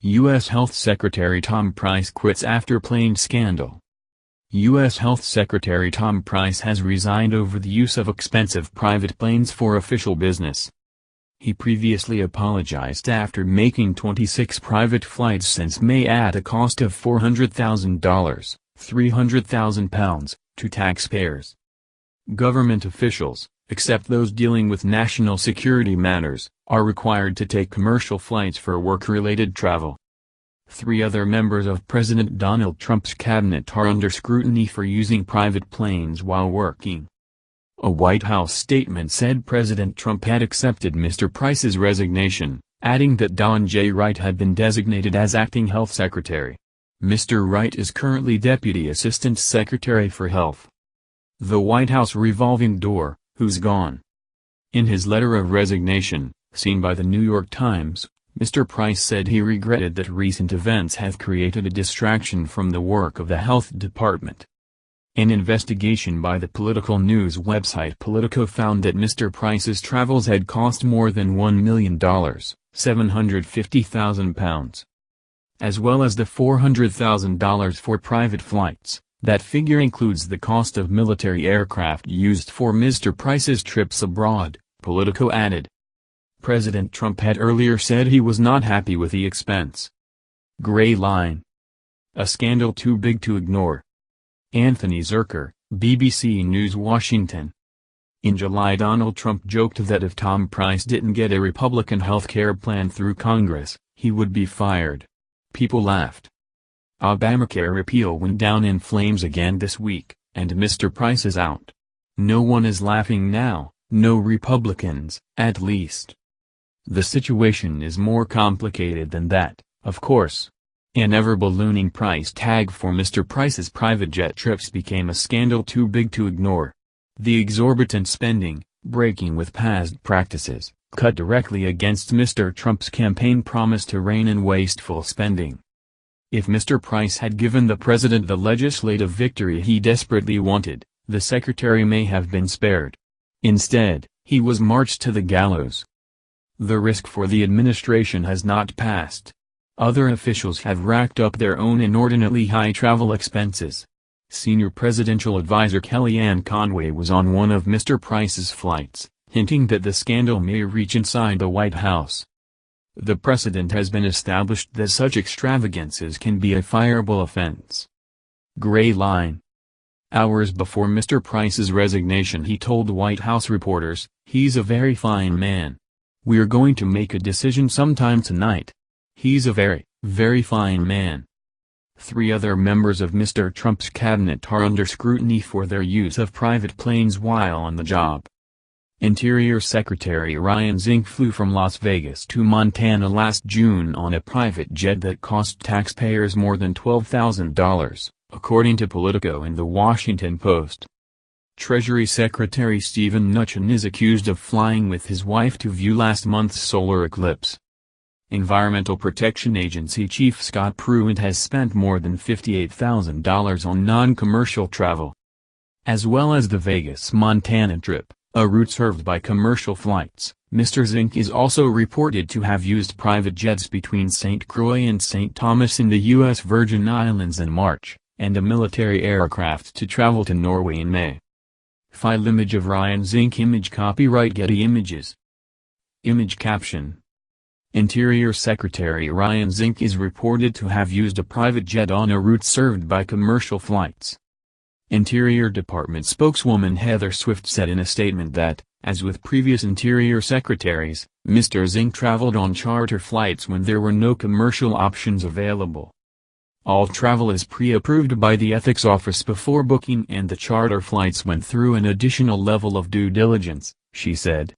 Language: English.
U.S. Health Secretary Tom Price quits after plane scandal. U.S. Health Secretary Tom Price has resigned over the use of expensive private planes for official business. He previously apologized after making 26 private flights since May at a cost of $400,000, £300,000, to taxpayers. Government officials, except those dealing with national security matters, are required to take commercial flights for work-related travel. 3 other members of President Donald Trump's cabinet are under scrutiny for using private planes while working. A White House statement said President Trump had accepted Mr. Price's resignation, adding that Don J. Wright had been designated as acting health secretary. Mr. Wright is currently Deputy Assistant Secretary for Health. The White House revolving door, who's gone? In his letter of resignation, seen by the New York Times, Mr. Price said he regretted that recent events have created a distraction from the work of the health department. An investigation by the political news website Politico found that Mr. Price's travels had cost more than $1 million, £750,000. As well as the $400,000 for private flights. That figure includes the cost of military aircraft used for Mr. Price's trips abroad, Politico added. President Trump had earlier said he was not happy with the expense. Gray line. A scandal too big to ignore. Anthony Zerker, BBC News Washington. In July Donald Trump joked that if Tom Price didn't get a Republican health care plan through Congress, he would be fired. People laughed. Obamacare repeal went down in flames again this week, and Mr. Price is out. No one is laughing now, no Republicans, at least. The situation is more complicated than that, of course. An ever-ballooning price tag for Mr. Price's private jet trips became a scandal too big to ignore. The exorbitant spending, breaking with past practices, cut directly against Mr. Trump's campaign promise to rein in wasteful spending. If Mr. Price had given the president the legislative victory he desperately wanted, the secretary may have been spared. Instead, he was marched to the gallows. The risk for the administration has not passed. Other officials have racked up their own inordinately high travel expenses. Senior presidential advisor Kellyanne Conway was on one of Mr. Price's flights, hinting that the scandal may reach inside the White House. The precedent has been established that such extravagances can be a fireable offense. Gray line. Hours before Mr. Price's resignation he told White House reporters, "He's a very fine man. We're going to make a decision sometime tonight. He's a very, very fine man." 3 other members of Mr. Trump's cabinet are under scrutiny for their use of private planes while on the job. Interior Secretary Ryan Zink flew from Las Vegas to Montana last June on a private jet that cost taxpayers more than $12,000, according to Politico and The Washington Post. Treasury Secretary Steven Mnuchin is accused of flying with his wife to view last month's solar eclipse. Environmental Protection Agency Chief Scott Pruitt has spent more than $58,000 on non-commercial travel. As well as the Vegas-Montana trip, a route served by commercial flights, Mr. Zink is also reported to have used private jets between St. Croix and St. Thomas in the U.S. Virgin Islands in March, and a military aircraft to travel to Norway in May. File image of Ryan Zink. Image copyright Getty Images. Image caption. Interior Secretary Ryan Zink is reported to have used a private jet on a route served by commercial flights. Interior Department spokeswoman Heather Swift said in a statement that, as with previous Interior Secretaries, Mr. Zink traveled on charter flights when there were no commercial options available. All travel is pre-approved by the Ethics Office before booking, and the charter flights went through an additional level of due diligence, she said.